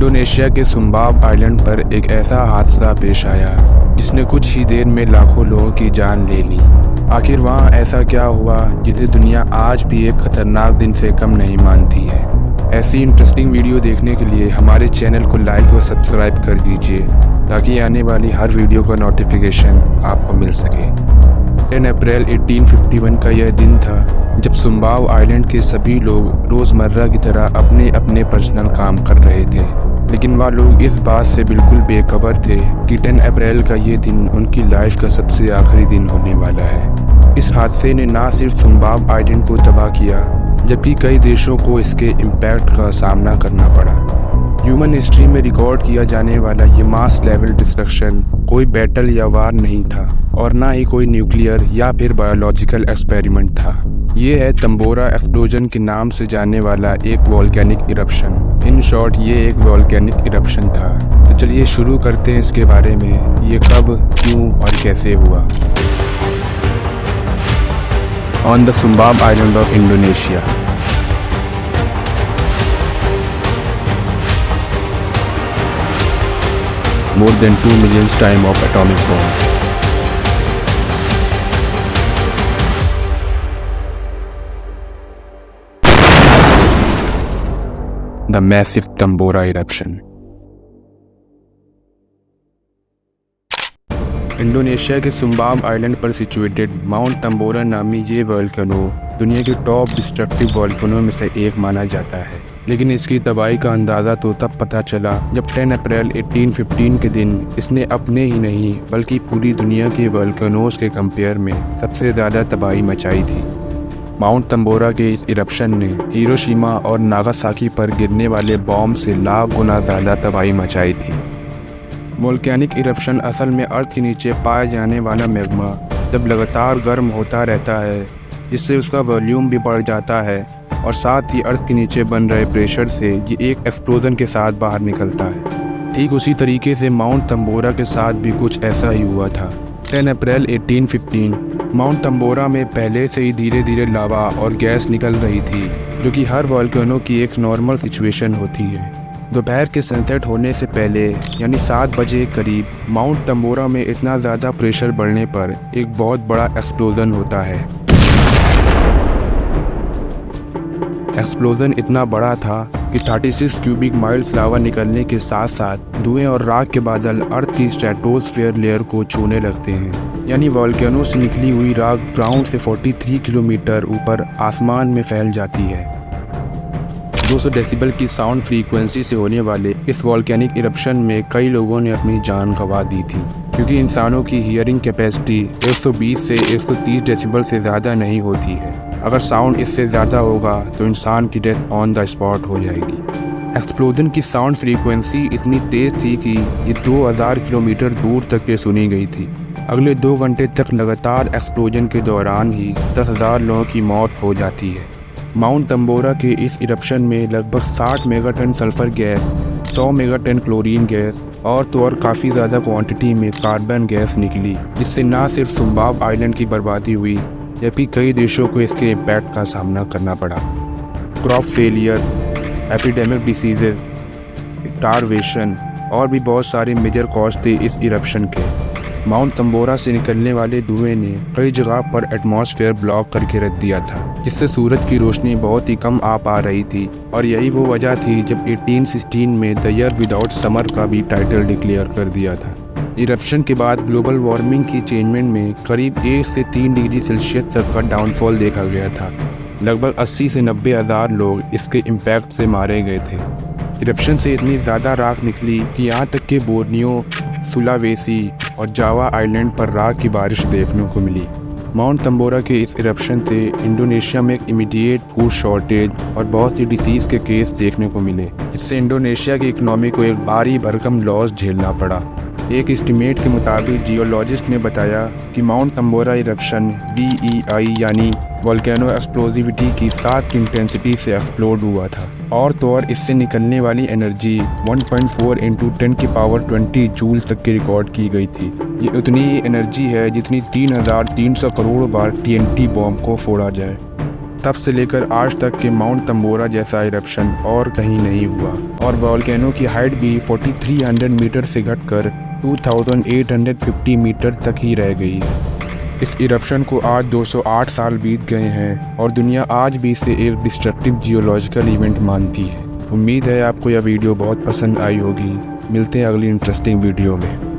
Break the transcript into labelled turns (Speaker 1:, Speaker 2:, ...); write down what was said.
Speaker 1: Indonesia के सुम्बाव island पर एक ऐसा हादसा पेश आया जिसने कुछ ही देर में लाखों लोगों की जान ले ली। आखिर वहाँ ऐसा क्या हुआ जिसे दुनिया आज भी एक खतरनाक दिन से कम नहीं मानती है। ऐसी इंटरेस्टिंग वीडियो देखने के लिए हमारे चैनल को लाइक और सब्सक्राइब कर dीजिए ताकि आने वाली हर वीडियो का नोटिफिकेशन आपको मिल सके। 10 अप्रैल 1851 का यह दिन था जब सुम्बाव आइलैंड के सभी लोग रोज़मर्रा की तरह अपने अपने पर्सनल काम कर रहे थे, लेकिन वह लोग इस बात से बिल्कुल बेखबर थे कि 10 अप्रैल का ये दिन उनकी लाइफ का सबसे आखिरी दिन होने वाला है। इस हादसे ने ना सिर्फ सुम्बाव आइलैंड को तबाह किया जबकि कई देशों को इसके इम्पैक्ट का सामना करना पड़ा। ह्यूमन हिस्ट्री में रिकॉर्ड किया जाने वाला ये मास लेवल डिस्ट्रक्शन कोई बैटल या वार नहीं था और ना ही कोई न्यूक्लियर या फिर बायोलॉजिकल एक्सपेरिमेंट था। ये है तंबोरा एक्सप्लोजन के नाम से जाने वाला एक वॉल्केनिक इरप्शन। इन शॉर्ट ये एक वॉल्केनिक इरप्शन था। तो चलिए शुरू करते हैं इसके बारे में, ये कब, क्यों और कैसे हुआ। On the Sumbawa island of Indonesia. More than 2 million time of atomic bomb. The massive Tambora eruption. Indonesia के सुम्बाव आइलैंड पर सिचुएटेड माउंट तंबोरा नामी ये वोल्केनो दुनिया के टॉप डिस्ट्रक्टिव वोल्केनो में से एक माना जाता है, लेकिन इसकी तबाही का अंदाज़ा तो तब पता चला जब 10 अप्रैल 1815 के दिन इसने अपने ही नहीं बल्कि पूरी दुनिया के वोल्केनोज के कंपेयर में सबसे ज़्यादा तबाही मचाई थी। माउंट तंबोरा के इस इरप्शन ने हिरोशिमा और नागासाकी पर गिरने वाले बॉम्ब से लाख गुना ज़्यादा तबाही मचाई थी। वोल्केनिक इरप्शन असल में अर्थ के नीचे पाए जाने वाला मैग्मा जब लगातार गर्म होता रहता है, जिससे उसका वॉल्यूम भी बढ़ जाता है और साथ ही अर्थ के नीचे बन रहे प्रेशर से ये एक एक्सप्लोजन के साथ बाहर निकलता है। ठीक उसी तरीके से माउंट तंबोरा के साथ भी कुछ ऐसा ही हुआ था। 10 अप्रैल 1815 माउंट तंबोरा में पहले से ही धीरे धीरे लावा और गैस निकल रही थी, जो कि हर वोल्केनो की एक नॉर्मल सिचुएशन होती है। दोपहर के सनसेट होने से पहले यानी 7 बजे करीब माउंट तंबोरा में इतना ज़्यादा प्रेशर बढ़ने पर एक बहुत बड़ा एक्सप्लोजन होता है। एक्सप्लोजन इतना बड़ा था कि 36 क्यूबिक माइल्स लावा निकलने के साथ साथ धुएं और राख के बादल अर्थ की स्ट्रेटोस्फेयर लेयर को छूने लगते हैं, यानी वोल्केनो से निकली हुई राख ग्राउंड से 43 किलोमीटर ऊपर आसमान में फैल जाती है। 200 डेसिबल की साउंड फ्रीक्वेंसी से होने वाले इस वोल्केनिक इरप्शन में कई लोगों ने अपनी जान गंवा दी थी, क्योंकि इंसानों की हियरिंग कैपेसिटी 120 से 130 डेसिबल से ज़्यादा नहीं होती है। अगर साउंड इससे ज़्यादा होगा तो इंसान की डेथ ऑन द स्पॉट हो जाएगी। एक्सप्लोजन की साउंड फ्रीक्वेंसी इतनी तेज़ थी कि ये 2000 किलोमीटर दूर तक के सुनी गई थी। अगले 2 घंटे तक लगातार एक्सप्लोजन के दौरान ही 10,000 लोगों की मौत हो जाती है। माउंट तंबोरा के इस इरप्शन में लगभग 60 megaton sulphur gas, 100 megaton chlorine gas और काफ़ी ज़्यादा क्वांटिटी में कार्बन गैस निकली, जिससे ना सिर्फ सुम्बाव आइलैंड की बर्बादी हुई जबकि कई देशों को इसके इम्पैक्ट का सामना करना पड़ा। Crop failure, epidemic diseases, starvation और भी बहुत सारे मेजर कॉज थे इस इरप्शन के। माउंट तंबोरा से निकलने वाले धुएं ने कई जगह पर एटमॉस्फेयर ब्लॉक करके रख दिया था, जिससे सूरज की रोशनी बहुत ही कम आ पा रही थी और यही वो वजह थी जब 1816 में द ईयर विदाउट समर का भी टाइटल डिक्लेयर कर दिया था। इरप्शन के बाद ग्लोबल वार्मिंग की चेंजमेंट में करीब 1 से 3 डिग्री सेल्सियस तक का डाउनफॉल देखा गया था। लगभग 80 से 90 हज़ार लोग इसके इम्पैक्ट से मारे गए थे। इरप्शन से इतनी ज़्यादा राख निकली कि यहाँ तक कि बोर्नियो, सुलावेसी और जावा आइलैंड पर राख की बारिश देखने को मिली। माउंट तंबोरा के इस इरप्शन से इंडोनेशिया में एक इमीडिएट फूड शॉर्टेज और बहुत सी डिसीज़ के केस देखने को मिले, जिससे इंडोनेशिया की इकनॉमी को एक भारी भरकम लॉस झेलना पड़ा। एक एस्टिमेट के मुताबिक जियोलॉजिस्ट ने बताया कि माउंट तंबोरा इरप्शन VEI यानी वोल्केनो एक्सप्लोजिविटी की 7 इंटेंसिटी से एक्सप्लोड हुआ था और इससे निकलने वाली एनर्जी 1.4 × 10⁻20 जूल तक की रिकॉर्ड की गई थी। ये उतनी ही एनर्जी है जितनी 3300 करोड़ बार TNT बॉम्ब को फोड़ा जाए। तब से लेकर आज तक के माउंट तंबोरा जैसा इरप्शन और कहीं नहीं हुआ और वॉल्केनो की हाइट भी 4300 मीटर से घटकर 2850 मीटर तक ही रह गई है। इस इरप्शन को आज 208 साल बीत गए हैं और दुनिया आज भी इसे एक डिस्ट्रक्टिव जियोलॉजिकल इवेंट मानती है। उम्मीद है आपको यह वीडियो बहुत पसंद आई होगी। मिलते हैं अगली इंटरेस्टिंग वीडियो में।